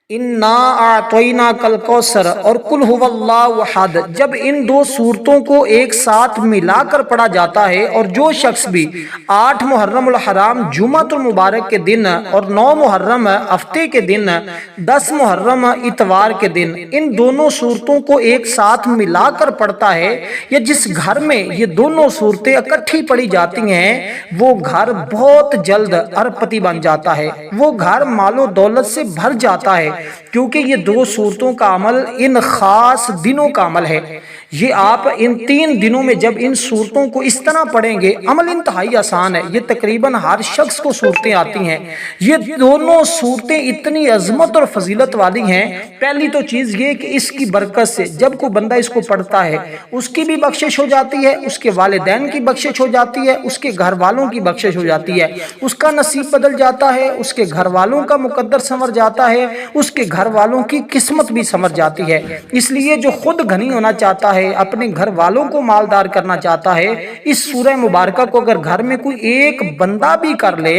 انا اعطینا کل کوثر اور قل هو اللہ احد، جب ان دو صورتوں کو ایک ساتھ ملا کر پڑھا جاتا ہے، اور جو شخص بھی 8 محرم الحرام جمعۃ المبارک کے دن اور 9 محرم ہفتے کے دن 10 محرم اتوار کے دن ان دونوں صورتوں کو ایک ساتھ ملا کر پڑھتا ہے، یا جس گھر میں یہ دونوں صورتیں اکٹھی پڑھی جاتی ہیں وہ گھر بہت جلد اربپتی بن جاتا ہے، وہ گھر مال و دولت سے بھر جاتا ہے، کیونکہ یہ دو صورتوں کا عمل ان خاص دنوں کا عمل ہے۔ یہ آپ ان 3 دنوں میں جب ان صورتوں کو اس طرح پڑھیں گے، عمل انتہائی آسان ہے، یہ تقریباً ہر شخص کو صورتیں آتی ہیں۔ یہ دونوں صورتیں اتنی عظمت اور فضیلت والی ہیں، پہلی تو چیز یہ کہ اس کی برکت سے جب کوئی بندہ اس کو پڑھتا ہے اس کی بھی بخشش ہو جاتی ہے، اس کے والدین کی بخشش ہو جاتی ہے، اس کے گھر والوں کی بخشش ہو جاتی ہے، اس کا نصیب بدل جاتا ہے، اس کے گھر والوں کا مقدر سنور جاتا ہے، اس کے گھر والوں کی قسمت بھی سنور جاتی ہے۔ اس لیے جو خود غنی ہونا چاہتا ہے، اپنے گھر والوں کو مالدار کرنا چاہتا ہے، اس سورہ مبارکہ کو اگر گھر میں کوئی ایک بندہ بھی کر لے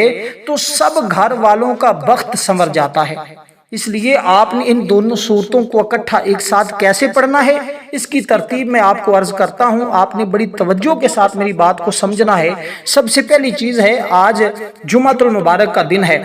تو سب گھر والوں کا بخت سنور جاتا ہے۔ اس لیے آپ نے ان دونوں صورتوں کو اکٹھا ایک ساتھ کیسے پڑھنا ہے، اس کی ترتیب میں آپ کو عرض کرتا ہوں، آپ نے بڑی توجہ کے ساتھ میری بات کو سمجھنا ہے۔ سب سے پہلی چیز ہے، آج جمعۃ المبارک کا دن ہے،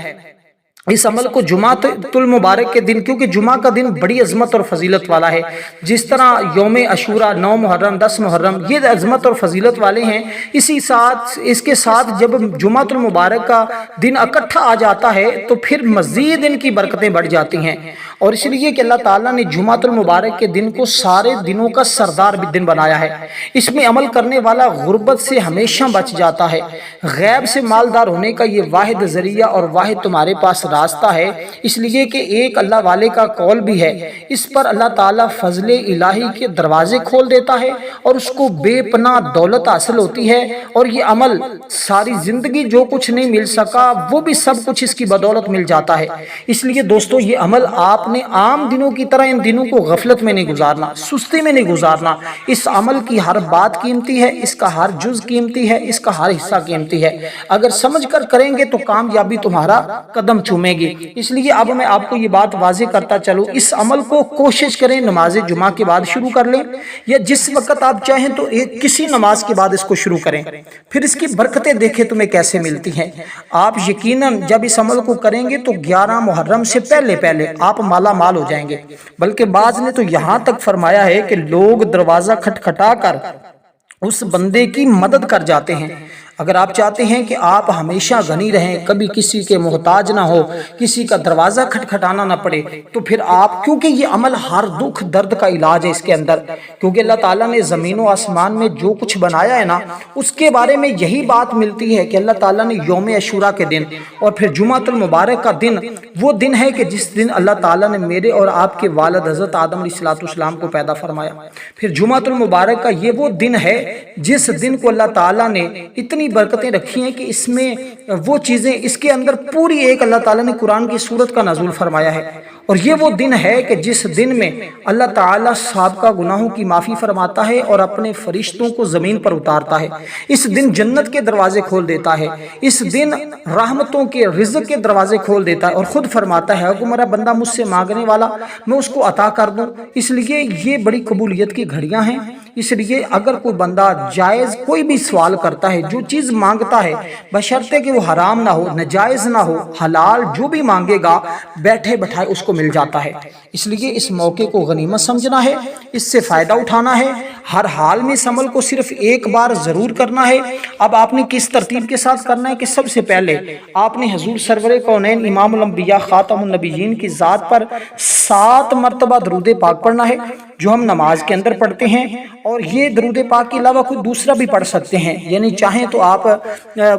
اس عمل کو جمعۃ المبارک کے دن، کیونکہ جمعہ کا دن بڑی عظمت اور فضیلت والا ہے، جس طرح یوم عاشوراء 9 محرم 10 محرم یہ عظمت اور فضیلت والے ہیں، اس کے ساتھ جب جمعۃ المبارک کا دن اکٹھا آ جاتا ہے تو پھر مزید ان کی برکتیں بڑھ جاتی ہیں۔ اور اس لیے کہ اللہ تعالیٰ نے جمعۃ المبارک کے دن کو سارے دنوں کا سردار دن بنایا ہے، اس میں عمل کرنے والا غربت سے ہمیشہ بچ جاتا ہے، غیب سے مالدار ہونے کا یہ واحد ذریعہ اور واحد تمہارے پاس راستہ ہے، اس لیے کہ ایک اللہ والے کا قول بھی ہے، اس پر اللہ تعالیٰ فضل الہی کے دروازے کھول دیتا ہے اور اس کو بے پناہ دولت حاصل ہوتی ہے، اور یہ عمل ساری زندگی جو کچھ نہیں مل سکا وہ بھی سب کچھ اس کی بدولت مل جاتا ہے۔ اس لیے دوستو یہ عمل آپ نے عام دنوں کی طرح ان دنوں کو غفلت میں نہیں گزارنا، سستی میں نہیں گزارنا، اس عمل کی ہر بات قیمتی ہے، اس کا ہر جز قیمتی ہے، اس کا ہر حصہ قیمتی ہے، اگر سمجھ کر کریں گے تو کامیابی تمہارا قدم چومے گی۔ اس لیے اب میں آپ کو یہ بات واضح کرتا چلوں، اس عمل کو کوشش کریں نماز جمعہ کے بعد شروع کر لیں، یا جس وقت آپ چاہیں تو کسی نماز کے بعد اس کو شروع کریں، پھر اس کی برکتیں دیکھیں تمہیں کیسے ملتی ہیں۔ آپ یقیناً جب اس عمل کو کریں گے تو 11 محرم سے پہلے آپ مالا مال ہو جائیں گے، بلکہ بعض نے تو یہاں تک فرمایا ہے کہ لوگ دروازہ کھٹکھٹا کر اس بندے کی مدد کر جاتے ہیں۔ اگر آپ چاہتے ہیں کہ آپ ہمیشہ غنی رہیں، کبھی کسی کے محتاج نہ ہو، کسی کا دروازہ کھٹکھٹانا نہ پڑے، تو پھر آپ، کیونکہ یہ عمل ہر دکھ درد کا علاج ہے اس کے اندر، کیونکہ اللہ تعالیٰ نے زمین و آسمان میں جو کچھ بنایا ہے نا، اس کے بارے میں یہی بات ملتی ہے کہ اللہ تعالیٰ نے یوم عاشوراء کے دن اور پھر جمعۃ المبارک کا دن وہ دن ہے کہ جس دن اللہ تعالیٰ نے میرے اور آپ کے والد حضرت آدم علیہ السلام کو پیدا فرمایا۔ پھر جمعۃ المبارک کا یہ وہ دن ہے جس دن کو اللہ تعالیٰ نے اتنی برکتیں رکھی ہیں کہ اس میں وہ چیزیں، اس کے اندر پوری ایک اللہ تعالیٰ نے قرآن کی سورت کا نزول فرمایا ہے، اور یہ وہ دن ہے کہ جس دن میں اللہ تعالیٰ سابقہ گناہوں کی معافی فرماتا ہے اور اپنے فرشتوں کو زمین پر اتارتا ہے، اس دن جنت کے دروازے کھول دیتا ہے، اس دن رحمتوں کے رزق کے دروازے کھول دیتا ہے، اور خود فرماتا ہے اگر میرا بندہ مجھ سے مانگنے والا میں اس کو عطا کر دوں۔ اس لیے یہ بڑی قبولیت کی گھڑیاں ہیں، اس لیے اگر کوئی بندہ جائز کوئی بھی سوال کرتا ہے، جو چیز مانگتا ہے، بشرطے کہ وہ حرام نہ ہو، ناجائز نہ ہو، حلال جو بھی مانگے گا بیٹھے بٹھائے اس کو مل جاتا ہے۔ اس لیے اس موقع کو غنیمت سمجھنا ہے، اس سے فائدہ اٹھانا ہے، ہر حال میں اس عمل کو صرف ایک بار ضرور کرنا ہے۔ اب آپ نے کس ترتیب کے ساتھ کرنا ہے کہ سب سے پہلے آپ نے حضور سرور کونین امام الانبیاء خاتم النبیین کی ذات پر 7 مرتبہ درود پاک پڑھنا ہے، جو ہم نماز کے اندر پڑھتے ہیں، اور یہ درود پاک کے علاوہ کوئی دوسرا بھی پڑھ سکتے ہیں، یعنی چاہیں تو آپ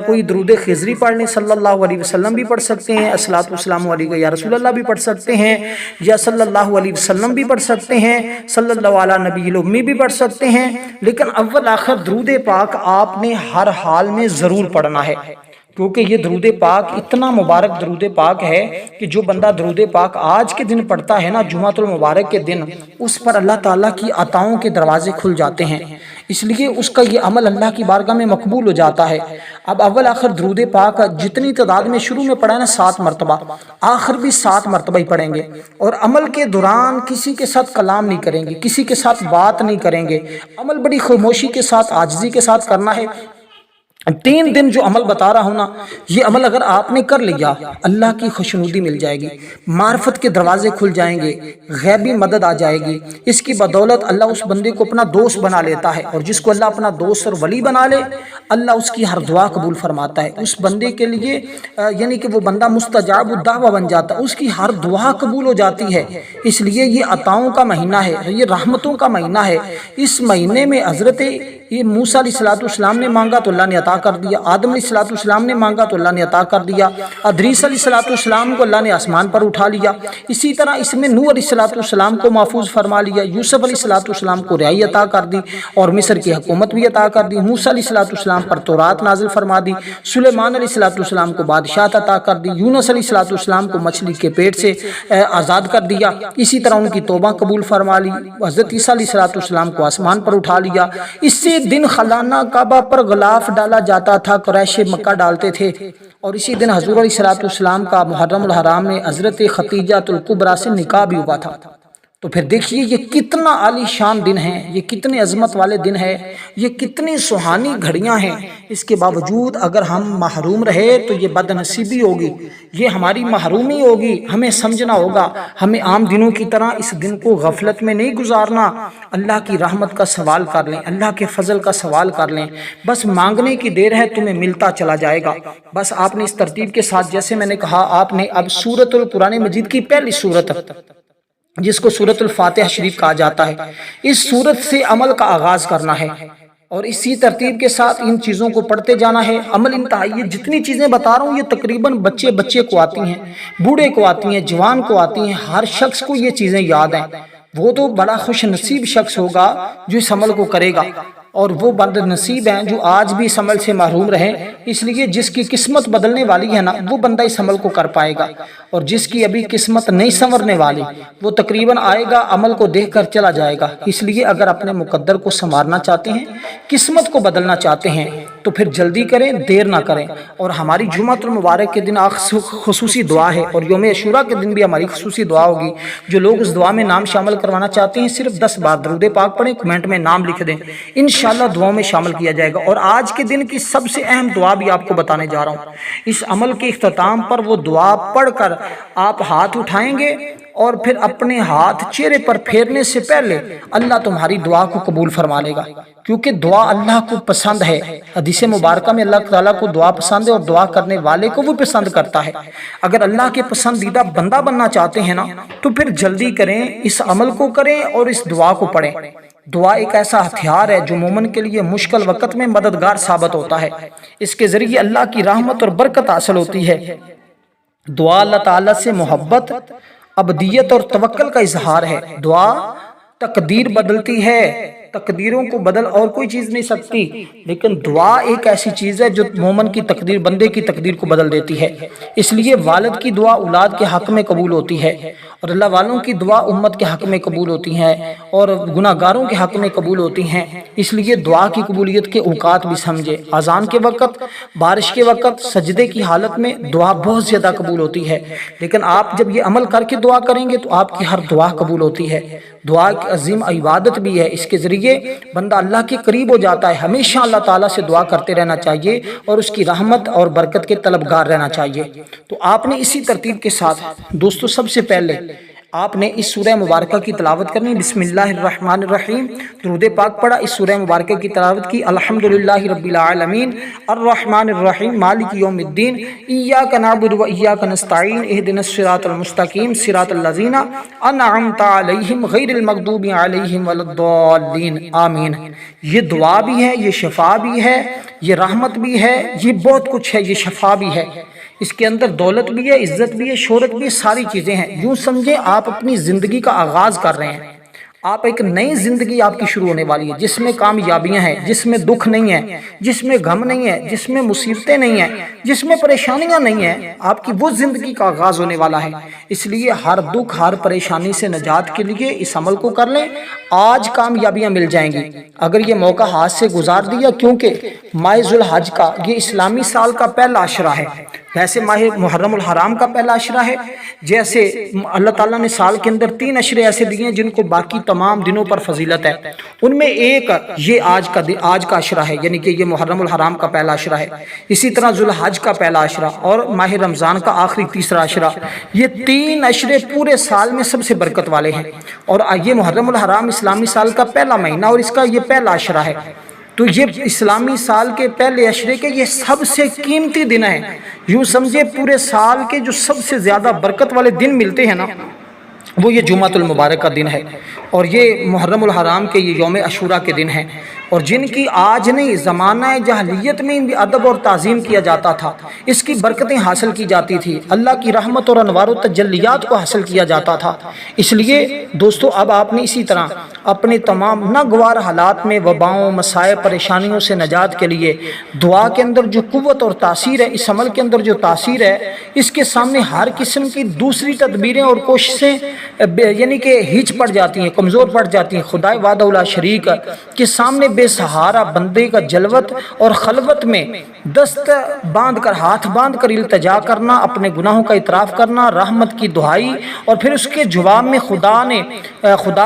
کوئی درود خضری پڑھ لیں، صلی اللہ علیہ وسلم بھی پڑھ سکتے ہیں، الصلاۃ والسلام علیک یا رسول اللہ بھی پڑھ سکتے ہیں، یا صلی اللہ علیہ وسلم بھی پڑھ سکتے ہیں، صلی اللہ علی نبی الامی بھی پڑھ سکتے ہیں، لیکن اول آخر درود پاک آپ نے ہر حال میں ضرور پڑھنا ہے، کیونکہ یہ درود پاک اتنا مبارک درود پاک ہے کہ جو بندہ درود پاک آج کے دن پڑھتا ہے نا، جمعۃ المبارک کے دن، اس پر اللہ تعالیٰ کی عطاؤں کے دروازے کھل جاتے ہیں، اس لیے اس کا یہ عمل اللہ کی بارگاہ میں مقبول ہو جاتا ہے۔ اب اول آخر درود پاک جتنی تعداد میں شروع میں پڑھا ہے نا 7 مرتبہ، آخر بھی 7 مرتبہ ہی پڑھیں گے، اور عمل کے دوران کسی کے ساتھ کلام نہیں کریں گے، کسی کے ساتھ بات نہیں کریں گے، عمل بڑی خاموشی کے ساتھ، عاجزی کے ساتھ کرنا ہے۔ 3 دن جو عمل بتا رہا ہوں نا، یہ عمل اگر آپ نے کر لیا، اللہ کی خوشنودی مل جائے گی، معرفت کے دروازے کھل جائیں گے، غیبی مدد آ جائے گی۔ اس کی بدولت اللہ اس بندے کو اپنا دوست بنا لیتا ہے، اور جس کو اللہ اپنا دوست اور ولی بنا لے، اللہ اس کی ہر دعا قبول فرماتا ہے۔ اس بندے کے لیے یعنی کہ وہ بندہ مستجاب الدعوہ بن جاتا ہے، اس کی ہر دعا قبول ہو جاتی ہے۔ اس لیے یہ عطاؤں کا مہینہ ہے، یہ رحمتوں کا مہینہ ہے۔ اس مہینے میں حضرت موسیٰ علیہ السلام نے مانگا تو اللہ نے عطا کر دیا، آدم علیہ السلام نے مانگا تو اللہ نے عطا کر دیا، ادریس علیہ السلام کو اللہ نے آسمان پر اٹھا لیا، اسی طرح اس میں نوح علیہ السلام کو محفوظ فرما لیا، یوسف علیہ السلام کو رہائی عطا کر دی اور مصر کی حکومت بھی عطا کر دی، موسیٰ علیہ السلام پر تورات نازل فرما دی، سلیمان علیہ السلام کو بادشاہت عطا کر دی، یونس علیہ السلام کو مچھلی کے پیٹ سے آزاد کر دیا، اسی طرح ان کی توبہ قبول فرما لی، حضرت عیسیٰ علیہ السلام کو آسمان پر اٹھا لیا۔ اسی دن خلانہ کعبہ پر غلاف ڈالا جاتا تھا، قریش مکہ ڈالتے تھے، اور اسی دن حضور علیہ السلام کا محرم الحرام میں حضرت خدیجہ الکبریٰ سے نکاح بھی ہوا تھا۔ تو پھر دیکھیے یہ کتنا عالی شان دن ہے، یہ کتنے عظمت والے دن ہے، یہ کتنی سہانی گھڑیاں ہیں۔ اس کے باوجود اگر ہم محروم رہے تو یہ بد نصیبی ہوگی، یہ ہماری محرومی ہوگی۔ ہمیں سمجھنا ہوگا، ہمیں عام دنوں کی طرح اس دن کو غفلت میں نہیں گزارنا، اللہ کی رحمت کا سوال کر لیں، اللہ کے فضل کا سوال کر لیں۔ بس مانگنے کی دیر ہے، تمہیں ملتا چلا جائے گا۔ بس آپ نے اس ترتیب کے ساتھ، جیسے میں نے کہا، آپ نے اب سورۃ القرآن مجید کی پہلی سورت جس کو سورۃ الفاتحہ شریف کہا جاتا ہے، اس سورت سے عمل کا آغاز کرنا ہے، اور اسی ترتیب کے ساتھ ان چیزوں کو پڑھتے جانا ہے۔ عمل انتہائی، یہ جتنی چیزیں بتا رہا ہوں یہ تقریباً بچے کو آتی ہیں، بوڑھے کو آتی ہیں، جوان کو آتی ہیں، ہر شخص کو یہ چیزیں یاد ہیں۔ وہ تو بڑا خوش نصیب شخص ہوگا جو اس عمل کو کرے گا، اور وہ بد نصیب ہیں جو آج بھی اس عمل سے محروم رہیں۔ اس لیے جس کی قسمت بدلنے والی ہے نا، وہ بندہ اس عمل کو کر پائے گا، اور جس کی ابھی قسمت نہیں سنورنے والی، وہ تقریباً آئے گا، عمل کو دیکھ کر چلا جائے گا۔ اس لیے اگر اپنے مقدر کو سنوارنا چاہتے ہیں، قسمت کو بدلنا چاہتے ہیں، تو پھر جلدی کریں، دیر نہ کریں۔ اور ہماری جمعۃ المبارک کے دن خصوصی دعا ہے، اور یوم عاشوراء کے دن بھی ہماری خصوصی دعا ہوگی۔ جو لوگ اس دعا میں نام شامل کروانا چاہتے ہیں، صرف 10 بار درود پاک پڑھیں، کمنٹ میں نام لکھ دیں، انشاءاللہ دعاؤں میں شامل کیا جائے گا۔ اور آج کے دن کی سب سے اہم دعا بھی آپ کو بتانے جا رہا ہوں۔ اس عمل کے اختتام پر وہ دعا پڑھ کر آپ ہاتھ اٹھائیں گے، اور پھر اپنے ہاتھ چہرے پر پھیرنے سے پہلے اللہ تمہاری دعا کو قبول فرما لے گا، کیونکہ دعا اللہ کو پسند ہے۔ حدیث مبارکہ میں اللہ تعالیٰ کو دعا پسند ہے، اور دعا کرنے والے کو وہ پسند کرتا ہے۔ اگر اللہ کے پسندیدہ بندہ بننا چاہتے ہیں نا، تو پھر جلدی کریں، اس عمل کو کریں اور اس دعا کو پڑھیں۔ دعا ایک ایسا ہتھیار ہے جو مومن کے لیے مشکل وقت میں مددگار ثابت ہوتا ہے۔ اس کے ذریعے اللہ کی رحمت اور برکت حاصل ہوتی ہے۔ دعا اللہ تعالیٰ سے محبت، عبدیت اور توکل کا اظہار ہے۔ دعا تقدیر بدلتی ہے، تقدیروں کو بدل اور کوئی چیز نہیں سکتی، لیکن دعا ایک ایسی چیز ہے جو مومن کی تقدیر، بندے کی تقدیر کو بدل دیتی ہے۔ اس لیے والد کی دعا اولاد کے حق میں قبول ہوتی ہے، اور اللہ والوں کی دعا امت کے حق میں قبول ہوتی ہیں، اور گناہ گاروں کے حق میں قبول ہوتی ہیں۔ اس لیے دعا کی قبولیت کے اوقات بھی سمجھے۔ اذان کے وقت، بارش کے وقت، سجدے کی حالت میں دعا بہت زیادہ قبول ہوتی ہے، لیکن آپ جب یہ عمل کر کے دعا کریں گے تو آپ کی ہر دعا قبول ہوتی ہے۔ دعا ایک عظیم عبادت بھی ہے، اس کے ذریعے بندہ اللہ کے قریب ہو جاتا ہے۔ ہمیشہ اللہ تعالیٰ سے دعا کرتے رہنا چاہیے، اور اس کی رحمت اور برکت کے طلبگار رہنا چاہیے۔ تو آپ نے اسی ترتیب کے ساتھ دوستو سب سے پہلے آپ نے اس سورہ مبارکہ کی تلاوت کرنی، بسم اللہ الرحمن الرحیم، درود پاک پڑھا، اس سورہ مبارکہ کی تلاوت کی، الحمدللہ رب العالمین الرحمن الرحیم مالک یوم الدین ایاک نعبد و ایاک نستعین اہدنا الصراط المستقیم صراط الذین انعمت علیہم غیر المغضوب علیہم ولا الضالین آمین۔ یہ دعا بھی ہے، یہ شفا بھی ہے، یہ رحمت بھی ہے، یہ بہت کچھ ہے، یہ شفا بھی ہے۔ اس کے اندر دولت بھی ہے، عزت بھی ہے، شہرت بھی ہے، ساری چیزیں ہیں۔ یوں سمجھیں آپ اپنی زندگی کا آغاز کر رہے ہیں، آپ ایک نئی زندگی آپ کی شروع ہونے والی ہے، جس میں کامیابیاں ہیں، جس میں دکھ نہیں ہے، جس میں غم نہیں ہے، جس میں مصیبتیں نہیں ہیں، جس میں پریشانیاں نہیں ہیں، آپ کی وہ زندگی کا آغاز ہونے والا ہے۔ اس لیے ہر دکھ ہر پریشانی سے نجات کے لیے اس عمل کو کر لیں، آج کامیابیاں مل جائیں گی۔ اگر یہ موقع ہاتھ سے گزار دیا، کیونکہ ماہ ذوالحج کا یہ اسلامی سال کا پہلا عشرہ ہے، ویسے ماہ محرم الحرام کا پہلا عشرہ ہے، جیسے اللہ تعالیٰ نے سال کے اندر 3 عشرے ایسے دیے ہیں جن کو باقی تمام دنوں پر فضیلت ہے، ان میں ایک یہ آج کا عشرہ ہے، یعنی کہ یہ محرم الحرام کا پہلا عشرہ ہے۔ اسی طرح ذوالحج کا پہلا عشرہ اور ماہ رمضان کا آخری تیسرا عشرہ، یہ 3 عشرے پورے سال میں سب سے برکت والے ہیں۔ اور یہ محرم الحرام اسلامی سال کا پہلا مہینہ اور اس کا یہ پہلا عشرہ ہے، تو یہ اسلامی سال کے پہلے عشرے کے یہ سب سے قیمتی دن ہیں۔ یوں سمجھے پورے سال کے جو سب سے زیادہ برکت والے دن ملتے ہیں نا، وہ یہ جمعۃ المبارک کا دن ہے، اور یہ محرم الحرام کے یہ یوم عاشوراء کے دن ہیں، اور جن کی آج نہیں زمانہ جاہلیت میں بھی ادب اور تعظیم کیا جاتا تھا، اس کی برکتیں حاصل کی جاتی تھی، اللہ کی رحمت اور انوار و تجلیات کو حاصل کیا جاتا تھا۔ اس لیے دوستو اب آپ نے اسی طرح اپنے تمام ناگوار حالات میں وباؤں، مسائب، پریشانیوں سے نجات کے لیے دعا کے اندر جو قوت اور تاثیر ہے، اس عمل کے اندر جو تاثیر ہے، اس کے سامنے ہر قسم کی دوسری تدبیریں اور کوششیں یعنی کہ ہچ پڑ جاتی ہیں، کمزور پڑ جاتی ہیں۔ خدائے وحدہ لا شریک کے سامنے بے سہارا بندے کا جلوت اور خلوت میں دست باندھ کر، ہاتھ باندھ کر التجا کرنا، اپنے گناہوں کا اعتراف کرنا، رحمت کی دعائی، اور پھر اس کے جواب میں خدا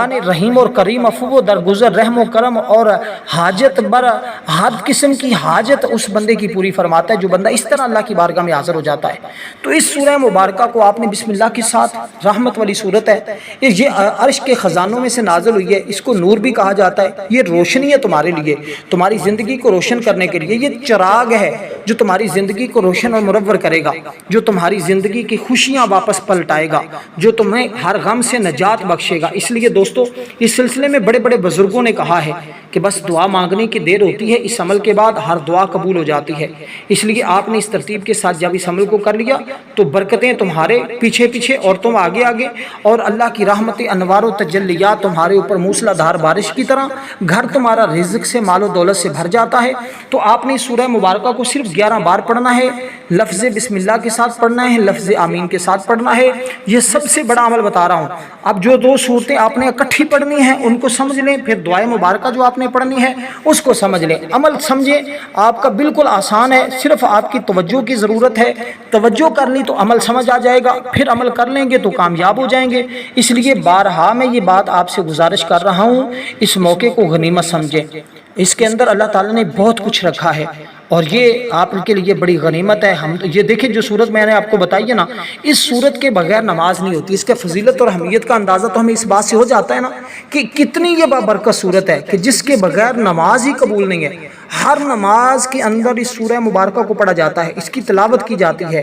نے رحیم اور کریم، عفو و درگزر، رحم و کرم اور حاجت بر ہر قسم کی حاجت اس بندے کی پوری فرماتا ہے جو بندہ اس طرح اللہ کی بارگاہ میں حاضر ہو جاتا ہے۔ تو اس سورہ مبارکہ کو آپ نے بسم اللہ کے ساتھ، رحمت والی صورت ہے، یہ عرش کے خزانوں میں سے نازل ہوئی ہے، اس کو نور بھی کہا جاتا ہے، یہ روشنی ہے تمہارے لیے، تمہاری زندگی کو روشن کرنے کے لیے، یہ چراغ ہے جو تمہاری زندگی کو روشن اور منور کرے گا، جو تمہاری زندگی کی خوشیاں واپس پلٹائے گا، جو تمہیں ہر غم سے نجات بخشے گا۔ اس لیے دوستو اس سلسلے میں بڑے بڑے بزرگوں نے کہا ہے کہ بس دعا مانگنے کی دیر ہوتی ہے، اس عمل کے بعد ہر دعا قبول ہو جاتی ہے۔ اس لیے آپ نے اس ترتیب کے ساتھ جب اس عمل کو کر لیا تو برکتیں تمہارے پیچھے پیچھے اور تم آگے آگے، اور اللہ کی رحمت انوار و تجلیات تمہارے اوپر موسلا دھار بارش کی طرح، گھر تمہارا رزق سے، مال و دولت سے بھر جاتا ہے۔ تو آپ نے سورہ مبارکہ کو صرف 11 بار پڑھنا ہے، لفظ بسم اللہ کے ساتھ پڑھنا ہے، لفظ آمین کے ساتھ پڑھنا ہے۔ یہ سب سے بڑا عمل بتا رہا ہوں۔ اب جو 2 صورتیں آپ نے اکٹھی پڑھنی ہیں ان کو سمجھ لیں، پھر دعائے مبارکہ جو آپ نے پڑھنی ہے اس کو سمجھ لیں، عمل سمجھیں، آپ کا بالکل آسان ہے، صرف آپ کی توجہ کی ضرورت ہے۔ توجہ کر لی تو عمل سمجھ آ جائے گا، پھر عمل کر لیں گے تو کامیاب ہو جائیں گے۔ اس لیے بارہا میں یہ بات آپ سے گزارش کر رہا ہوں، اس موقع کو غنیمت سمجھیں۔ اس کے اندر اللہ تعالیٰ نے بہت کچھ رکھا ہے، اور یہ آپ کے لیے بڑی غنیمت ہے۔ ہم یہ دیکھیں جو صورت میں نے آپ کو بتائی ہے نا، اس صورت کے بغیر نماز نہیں ہوتی۔ اس کے فضیلت اور اہمیت کا اندازہ تو ہمیں اس بات سے ہو جاتا ہے نا کہ کتنی یہ بابرکت صورت ہے کہ جس کے بغیر نماز ہی قبول نہیں ہے۔ ہر نماز کے اندر اس سورہ مبارکہ کو پڑھا جاتا ہے، اس کی تلاوت کی جاتی ہے۔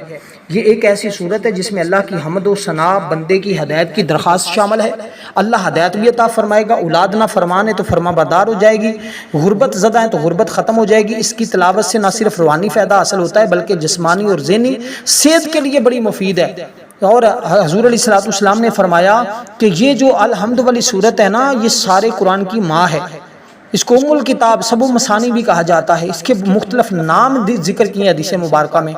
یہ ایک ایسی صورت ہے جس میں اللہ کی حمد و ثنا، بندے کی ہدایت کی درخواست شامل ہے۔ اللہ ہدایت بھی عطا فرمائے گا، اولاد نہ فرمان ہے تو فرما بردار ہو جائے گی، غربت زدہ ہے تو غربت ختم ہو جائے گی۔ اس کی تلاوت سے نہ صرف روحانی فائدہ حاصل ہوتا ہے بلکہ جسمانی اور ذہنی صحت کے لیے بڑی مفید ہے۔ اور حضور علیہ السلام نے فرمایا کہ یہ جو الحمد والی صورت ہے نا، یہ سارے قرآن کی ماں ہے۔ اس کو ام الکتاب، سب مسانی بھی کہا جاتا ہے، اس کے مختلف نام ذکر کیے ہیں حدیث مبارکہ میں۔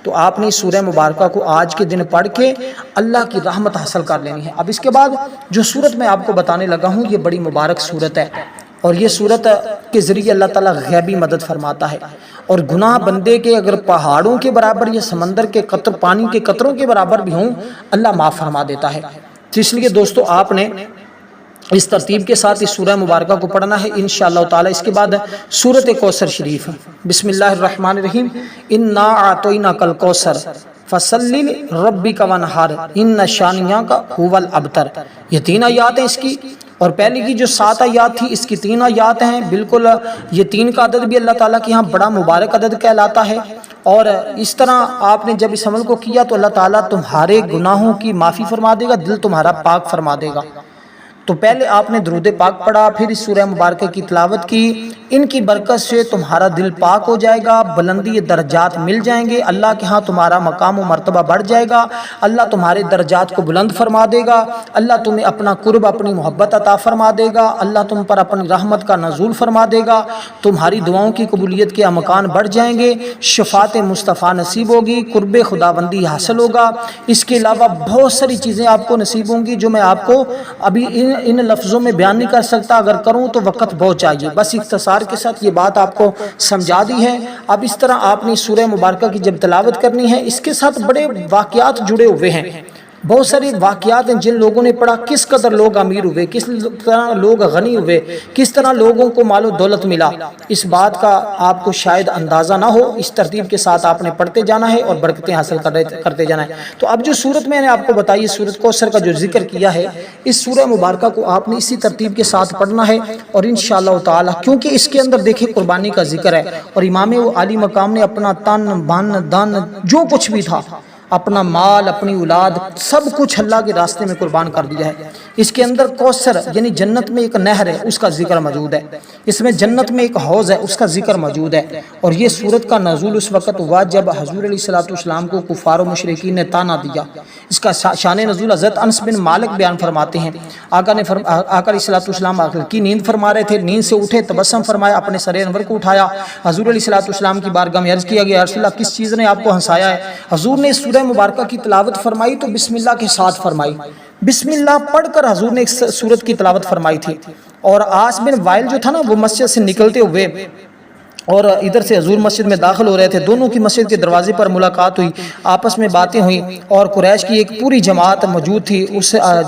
تو آپ نے سورہ مبارکہ کو آج کے دن پڑھ کے اللہ کی رحمت حاصل کر لینی ہے۔ اب اس کے بعد جو صورت میں آپ کو بتانے لگا ہوں یہ بڑی مبارک صورت ہے، اور یہ صورت کے ذریعے اللہ تعالیٰ غیبی مدد فرماتا ہے، اور گناہ بندے کے اگر پہاڑوں کے برابر یا سمندر کے پانی کے قطروں کے برابر بھی ہوں، اللہ معاف فرما دیتا ہے۔ تو اس لیے دوستو آپ نے اس ترتیب کے ساتھ اس سورہ مبارکہ کو پڑھنا ہے انشاءاللہ تعالی۔ اس کے بعد سورۃ کوثر شریف، بسم اللہ الرحمن الرحیم، انا اعطیناک الکوثر فصلی لربک وانحر ان شانئک ھو الابتر۔ یہ 3 آیات ہیں اس کی، اور پہلی کی جو 7 آیات تھی اس کی 3 آیات ہیں۔ بالکل یہ 3 کا عدد بھی اللہ تعالیٰ کے ہاں بڑا مبارک عدد کہلاتا ہے، اور اس طرح آپ نے جب اس عمل کو کیا تو اللہ تعالیٰ تمہارے گناہوں کی معافی فرما دے گا، دل تمہارا پاک فرما دے گا۔ تو پہلے آپ نے درود پاک پڑھا، پھر اس سورہ مبارکہ کی تلاوت کی، ان کی برکت سے تمہارا دل پاک ہو جائے گا، بلندی درجات مل جائیں گے، اللہ کے ہاں تمہارا مقام و مرتبہ بڑھ جائے گا، اللہ تمہارے درجات کو بلند فرما دے گا، اللہ تمہیں اپنا قرب اپنی محبت عطا فرما دے گا، اللہ تم پر اپنی رحمت کا نزول فرما دے گا، تمہاری دعاؤں کی قبولیت کے امکان بڑھ جائیں گے، شفاعت مصطفیٰ نصیب ہوگی، قرب خداوندی حاصل ہوگا۔ اس کے علاوہ بہت ساری چیزیں آپ کو نصیب ہوں گی جو میں آپ کو ابھی ان لفظوں میں بیان نہیں کر سکتا، اگر کروں تو وقت بہت چاہیے، بس اختصار کے ساتھ یہ بات آپ کو سمجھا دی ہے۔ اب اس طرح آپ نے سورہ مبارکہ کی جب تلاوت کرنی ہے، اس کے ساتھ بڑے واقعات جڑے ہوئے ہیں، بہت ساری واقعات ہیں جن لوگوں نے پڑھا، کس قدر لوگ امیر ہوئے، کس طرح لوگ غنی ہوئے، کس طرح لوگوں کو مال و دولت ملا، اس بات کا آپ کو شاید اندازہ نہ ہو۔ اس ترتیب کے ساتھ آپ نے پڑھتے جانا ہے اور برکتیں حاصل کرتے جانا ہے۔ تو اب جو سورت میں نے آپ کو بتائی، سورت کوثر کا جو ذکر کیا ہے، اس سورہ مبارکہ کو آپ نے اسی ترتیب کے ساتھ پڑھنا ہے، اور انشاءاللہ تعالی کیونکہ اس کے اندر دیکھیں قربانی کا ذکر ہے، اور امام عالی مقام نے اپنا تن من دن جو کچھ بھی تھا، اپنا مال، اپنی اولاد، سب کچھ اللہ کے راستے میں قربان کر دیا ہے۔ اس کے اندر کوثر یعنی جنت میں ایک نہر ہے، اس کا ذکر موجود ہے، اس میں جنت میں ایک حوض ہے، اس کا ذکر موجود ہے۔ اور یہ سورت کا نزول اس وقت ہوا جب حضور علیہ السلام کو کفار و مشرکین نے طعنہ دیا۔ اس کا شان نزول حضرت انس بن مالک بیان فرماتے ہیں، آقا علیہ السلام کی نیند فرما رہے تھے، نیند سے اٹھے، تبسم فرمایا، اپنے سر انور کو اٹھایا، حضور علیہ السلام کی بارگاہ میں عرض کیا گیا، یا رسول اللہ کس چیز نے آپ کو ہنسایا ہے؟ حضور نے سورہ مبارکہ کی تلاوت فرمائی تو بسم اللہ کے ساتھ فرمائی، بسم اللہ پڑھ کر حضور نے ایک سورت کی تلاوت فرمائی تھی۔ اور عاص بن وائل جو تھا نا، وہ مسجد سے نکلتے ہوئے اور ادھر سے حضور مسجد میں داخل ہو رہے تھے، دونوں کی مسجد کے دروازے پر ملاقات ہوئی، آپس میں باتیں ہوئیں، اور قریش کی ایک پوری جماعت موجود تھی۔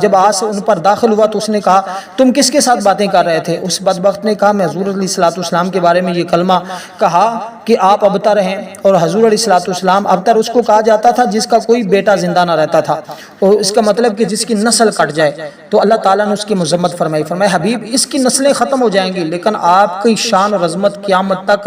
جب عاص ان پر داخل ہوا تو اس نے کہا تم کس کے ساتھ باتیں کر رہے تھے؟ اس بدبخت نے کہا میں حضور علیہ السلام کے بارے میں یہ کلمہ کہا کہ آپ ابتر ہیں، اور حضور علیہ السلام ابتر اس کو کہا جاتا تھا جس کا کوئی بیٹا زندہ نہ رہتا تھا، اور اس کا مطلب کہ جس کی نسل کٹ جائے، تو اللہ تعالیٰ نے اس کی مذمت فرمائی، فرمایا حبیب اس کی نسلیں ختم ہو جائیں گی لیکن آپ کی شان اور عظمت قیامت تک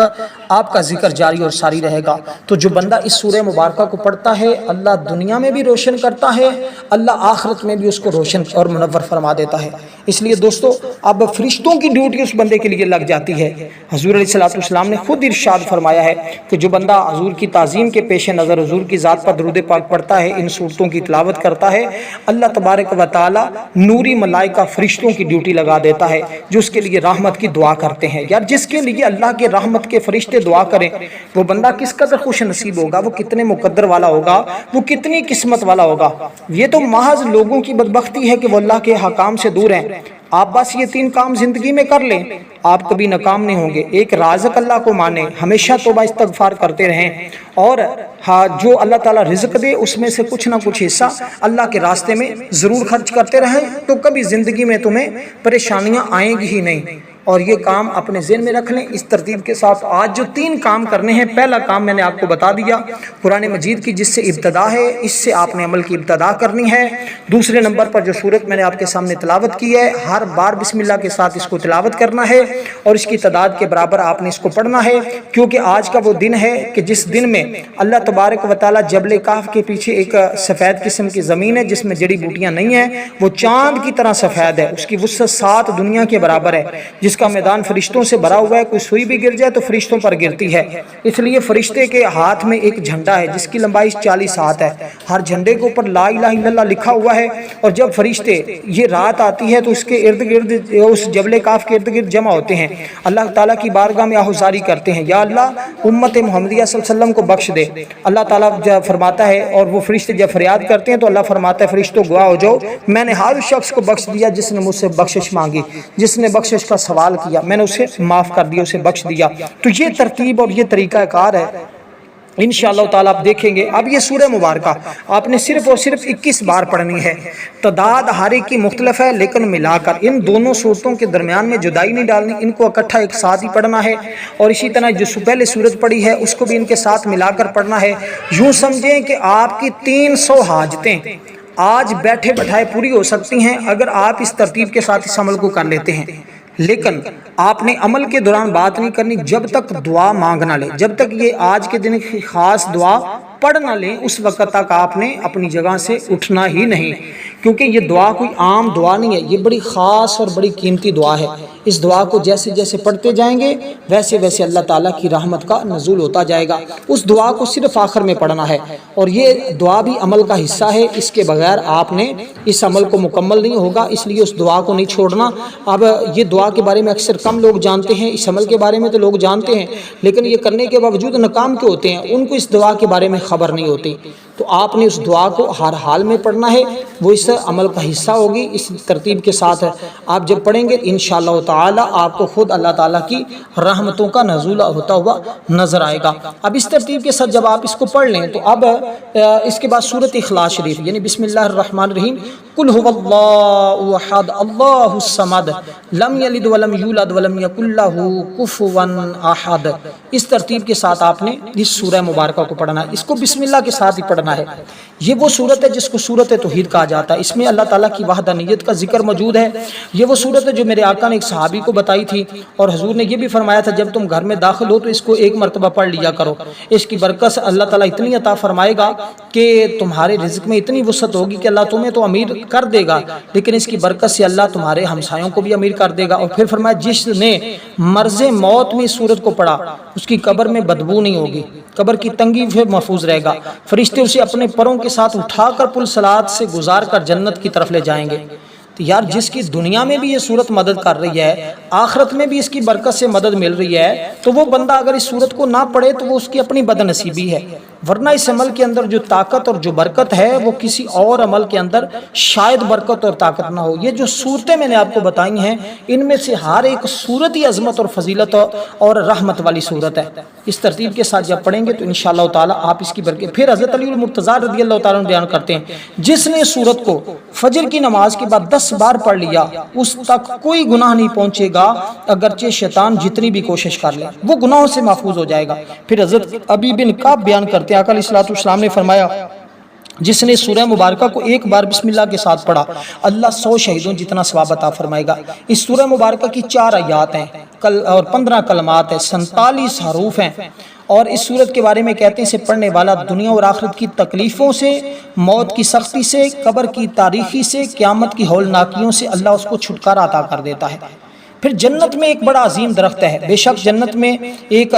آپ کا ذکر جاری اور ساری رہے گا۔ تو جو بندہ اس سورہ مبارکہ کو پڑھتا ہے، اللہ دنیا میں بھی روشن کرتا ہے، اللہ آخرت میں بھی اس کو روشن اور منور فرما دیتا ہے۔ اس لیے دوستو اب فرشتوں کی ڈیوٹی اس بندے کے لیے لگ جاتی ہے۔ حضور علیہ السلام نے خود ارشاد فرمایا ہے کہ جو بندہ حضور کی تعظیم کے پیش نظر حضور کی ذات پر درود پاک پڑھتا ہے، ان صورتوں کی تلاوت کرتا ہے، اللہ تبارک و تعالی نوری ملائکہ فرشتوں کی ڈیوٹی لگا دیتا ہے جو اس کے لیے رحمت کی دعا کرتے ہیں۔ یار جس کے لیے اللہ کے رحمت کے فرشتے دعا کریں، وہ بندہ کس قدر خوش نصیب ہوگا، وہ کتنے مقدر والا ہوگا، وہ کتنی قسمت والا ہوگا۔ یہ تو محض لوگوں کی بدبختی ہے کہ وہ اللہ کے حکام سے دور ہیں۔ آپ بس یہ 3 کام زندگی میں کر لیں، آپ کبھی ناکام نہیں ہوں گے۔ ایک، رازق اللہ کو مانیں، ہمیشہ توبہ استغفار کرتے رہیں، اور جو اللہ تعالیٰ رزق دے اس میں سے کچھ نہ کچھ حصہ اللہ کے راستے میں ضرور خرچ کرتے رہیں، تو کبھی زندگی میں تمہیں پریشانیاں آئیں گی ہی نہیں۔ اور یہ کام اپنے ذہن میں رکھ لیں اس ترتیب کے ساتھ۔ آج جو 3 کام کرنے ہیں، پہلا کام میں نے آپ کو بتا دیا، قرآن مجید کی جس سے ابتدا ہے اس سے آپ نے عمل کی ابتدا کرنی ہے۔ دوسرے نمبر پر جو سورت میں نے آپ کے سامنے تلاوت کی ہے، ہر بار بسم اللہ کے ساتھ اس کو تلاوت کرنا ہے، اور اس کی تعداد کے برابر آپ نے اس کو پڑھنا ہے، کیونکہ آج کا وہ دن ہے کہ جس دن میں اللہ تبارک و تعالیٰ جبل کاف کے پیچھے ایک سفید قسم کی زمین ہے جس میں جڑی بوٹیاں نہیں ہیں، وہ چاند کی طرح سفید ہے، اس کی وسعت 7 دنیا کے برابر ہے، جس کا میدان فرشتوں سے بھرا ہوا ہے، کوئی سوئی بھی گر جائے تو فرشتوں پر گرتی ہے۔ اس لیے فرشتے کے ہاتھ میں ایک جھنڈا ہے جس کی لمبائی 40 ہاتھ ہے، ہر جھنڈے کے اوپر لا الہ الا اللہ لکھا ہوا ہے، اور جب فرشتے یہ رات آتی ہے تو اس کے ارد گرد، اس جبل کاف کے ارد گرد جمع ہوتے ہیں، اللہ تعالیٰ کی بارگاہ میں آہوزاری کرتے ہیں، یا اللہ امت محمدیہ صلی اللہ علیہ وسلم کو بخش دے۔ اللہ تعالیٰ جب فرماتا ہے، اور وہ فرشتے جب فریاد کرتے ہیں تو اللہ فرماتا ہے فرشتوں گواہ ہو جاؤ، میں نے ہر شخص کو بخش دیا جس نے مجھ سے بخشش مانگی، جس نے بخشش کا سوال کیا، میں نے اسے معاف کر دیا، اسے بخش دیا۔ تو یہ ترتیب اور یہ طریقہ کار ہے، انشاءاللہ تعالیٰ آپ دیکھیں گے۔ اب یہ سورہ مبارکہ آپ نے صرف اور صرف 21 بار پڑھنی ہے، تعداد ہر ایک کی مختلف ہے لیکن ملا کر ان دونوں صورتوں کے درمیان میں جدائی نہیں ڈالنی، ان کو اکٹھا ایک ساتھ ہی پڑھنا ہے، اور اسی طرح جو پہلے سورت پڑھی ہے اس کو بھی ان کے ساتھ ملا کر پڑھنا ہے۔ یوں سمجھیں کہ آپ کی 300 حاجتیں آج بیٹھے بٹھائے پوری ہو سکتی ہیں اگر آپ اس ترتیب کے ساتھ اس عمل کو کر لیتے ہیں۔ لیکن آپ نے عمل کے دوران بات نہیں کرنی جب تک دعا مانگ نہ لیں، جب تک یہ آج کے دن کی خاص دعا پڑھ نہ لیں، اس وقت تک آپ نے اپنی جگہ سے اٹھنا ہی نہیں، کیونکہ یہ دعا کوئی عام دعا نہیں ہے، یہ بڑی خاص اور بڑی قیمتی دعا ہے۔ اس دعا کو جیسے جیسے پڑھتے جائیں گے ویسے ویسے اللہ تعالیٰ کی رحمت کا نزول ہوتا جائے گا۔ اس دعا کو صرف آخر میں پڑھنا ہے، اور یہ دعا بھی عمل کا حصہ ہے، اس کے بغیر آپ نے اس عمل کو مکمل نہیں ہوگا، اس لیے اس دعا کو نہیں چھوڑنا۔ اب یہ دعا کے بارے میں اکثر کم لوگ جانتے ہیں، اس عمل کے بارے میں تو لوگ جانتے ہیں، لیکن یہ کرنے کے باوجود ناکام کیوں ہوتے ہیں؟ ان کو اس دعا کے بارے میں خبر نہیں ہوتی۔ تو آپ نے اس دعا کو ہر حال میں پڑھنا ہے، وہ اس عمل کا حصہ ہوگی۔ اس ترتیب کے ساتھ آپ جب پڑھیں گے انشاءاللہ تعالی آپ کو خود اللہ تعالیٰ کی رحمتوں کا نزول ہوتا ہوا نظر آئے گا۔ اب اس ترتیب کے ساتھ جب آپ اس کو پڑھ لیں تو اب اس کے بعد سورۃ اخلاص شریف یعنی بسم اللہ الرحمن الرحیم قل هو اللہ احد اللہ الصمد لم یلد ولم یولد ولم یکن لہ کفوا احد، اس ترتیب کے ساتھ آپ نے اس سورہ مبارکہ کو پڑھنا ہے۔ اس کو بسم اللہ کے ساتھ ہی پڑھنا ہے۔ یہ وہ سورت ہے جس کو سورۃ توحید کہا جاتا ہے، اس میں اللہ تعالیٰ کی وحدانیت کا ذکر موجود ہے۔ یہ وہ سورت ہے جو میرے آقا نے ایک صحابی کو بتائی تھی، اور حضور نے یہ بھی فرمایا تھا جب تم گھر میں داخل ہو تو اس کو ایک مرتبہ پڑھ لیا کرو، اس کی برکت سے اللہ تعالیٰ اتنی عطا فرمائے گا کہ تمہارے رزق میں اتنی وسعت ہوگی کہ اللہ تمہیں تو امیر کر دے گا، لیکن اس کی برکت سے اللہ تمہارے ہمسایوں کو بھی امیر کر دے گا۔ اور پھر فرمایا جس نے مرض موت میں اس سورت کو پڑھا اس کی قبر میں بدبو نہیں ہوگی، قبر کی تنگی سے محفوظ رہے گا، فرشتے اسے اپنے پروں کے ساتھ اٹھا کر پل صراط سے گزار کر جنت کی طرف لے جائیں گے۔ تو یار جس کی دنیا میں بھی یہ صورت مدد کر رہی ہے، آخرت میں بھی اس کی برکت سے مدد مل رہی ہے، تو وہ بندہ اگر اس صورت کو نہ پڑھے تو وہ اس کی اپنی بد نصیبی ہے، ورنہ اس عمل کے اندر جو طاقت اور جو برکت ہے وہ کسی اور عمل کے اندر شاید برکت اور طاقت نہ ہو۔ یہ جو صورتیں میں نے آپ کو بتائی ہیں ان میں سے ہر ایک صورت ہی عظمت اور فضیلت اور رحمت والی صورت ہے۔ اس ترتیب کے ساتھ جب پڑھیں گے تو انشاءاللہ تعالی آپ اس کی برکت۔ پھر حضرت علی المرتضیٰ رضی اللہ تعالیٰ عنہ بیان کرتے ہیں جس نے صورت کو فجر کی نماز کے بعد 10 بار پڑھ لیا اس تک کوئی گناہ نہیں پہنچے گا، اگرچہ شیطان جتنی بھی کوشش کر لے وہ گناہوں سے محفوظ ہو جائے گا۔ پھر حضرت ابی بن کعب بیان کرتے ہیں آقا علیہ الصلوۃ والسلام نے فرمایا جس نے سورہ مبارکہ کو ایک بار بسم اللہ کے ساتھ پڑھا اللہ 100 شہیدوں جتنا ثواب عطا فرمائے گا۔ اس سورہ مبارکہ کی 4 آیات ہیں اور 15 کلمات ہیں، 47 حروف ہیں، اور اس سورت کے بارے میں کہتے ہیں اسے پڑھنے والا دنیا اور آخرت کی تکلیفوں سے، موت کی سختی سے، قبر کی تاریکی سے، قیامت کی ہولناکیوں سے اللہ اس کو چھٹکارا عطا کر دیتا ہے۔ پھر جنت میں ایک بڑا عظیم درخت ہے، بے شک جنت میں ایک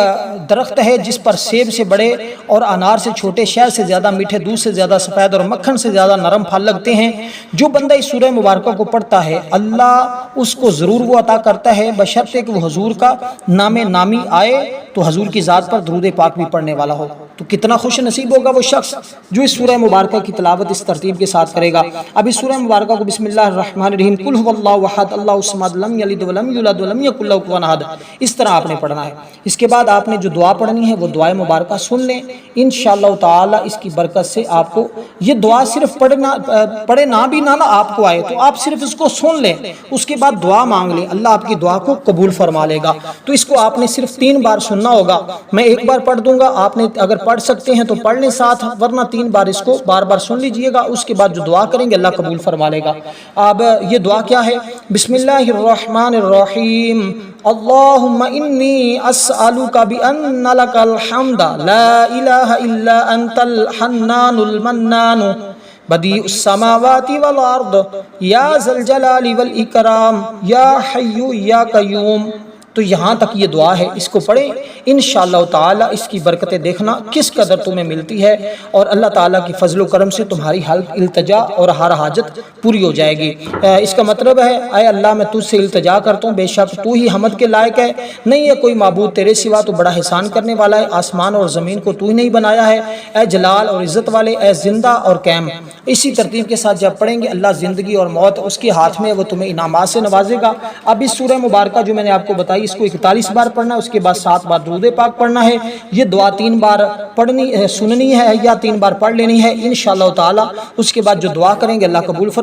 درخت ہے جس پر سیب سے بڑے اور انار سے چھوٹے، شہد سے زیادہ میٹھے، دودھ سے زیادہ سفید اور مکھن سے زیادہ نرم پھل لگتے ہیں۔ جو بندہ اس سورہ مبارکہ کو پڑھتا ہے اللہ اس کو ضرور وہ عطا کرتا ہے بشرطے کہ وہ حضور کا نام نامی آئے تو حضور کی ذات پر درود پاک بھی پڑھنے والا ہو۔ تو کتنا خوش نصیب ہوگا وہ شخص جو اس سورہ مبارکہ کی تلاوت اس ترتیب کے ساتھ کرے گا۔ اب اس سورہ مبارکہ کو بسم اللہ الرحمن الرحیم قل هو اللہ احد اللہ الصمد لم یلد ولم یولد ولم یکن لہ کفوا احد، اس طرح آپ نے پڑھنا ہے۔ اس کے بعد آپ نے جو دعا پڑھنی ہے وہ دعائے مبارکہ سن لیں، انشاءاللہ تعالی اس کی برکت سے آپ کو یہ دعا صرف پڑھے نہ بھی نہ آپ کو آئے تو آپ صرف اس کو سن لیں، اس کے بعد دعا مانگ لیں، اللہ آپ کی دعا کو قبول فرما لے گا۔ تو اس کو آپ نے صرف 3 بار سننا ہوگا، میں ایک بار پڑھ دوں گا، آپ نے اگر پڑھ سکتے ہیں تو پڑھ لیں ساتھ، ورنہ 3 بار اس کو بار بار سن لیجئے گا، اس کے بعد جو دعا کریں گے اللہ قبول فرما لے گا۔ اب یہ دعا کیا ہے؟ بسم اللہ الرحمن الرحیم اللہم انی اسألک بان لک الحمد لا الہ الا انت الحنان المنان بدیع السماوات والارض یا ذا الجلال والاکرام یا حی یا قیوم۔ تو یہاں تک یہ دعا ہے، اس کو پڑھیں انشاءاللہ تعالی اس کی برکتیں دیکھنا کس قدر تمہیں ملتی ہے، اور اللہ تعالیٰ کی فضل و کرم سے تمہاری التجا اور ہر حاجت پوری ہو جائے گی۔ اس کا مطلب ہے اے اللہ میں تجھ سے التجا کرتا ہوں، بے شک تو ہی حمد کے لائق ہے، نہیں ہے کوئی معبود تیرے سوا، تو بڑا احسان کرنے والا ہے، آسمان اور زمین کو تو ہی نہیں بنایا ہے، اے جلال اور عزت والے، اے زندہ اور قائم۔ اسی ترتیب کے ساتھ جب پڑھیں گے اللہ زندگی اور موت اس کے ہاتھ میں، وہ تمہیں انعامات سے نوازے گا۔ اب اس سورہ مبارکہ جو میں نے آپ کو بتائی اس کو 41 بار پڑھنا ہے، اس کے بعد 7 بار درود پاک پڑھنا ہے۔ یہ دعا 3 بار سننی ہے یا 3 بار پڑھ لینی ہے انشاءاللہ تعالی۔ اس کے بعد جو دعا کریں گے اللہ قبول فرمائے گا۔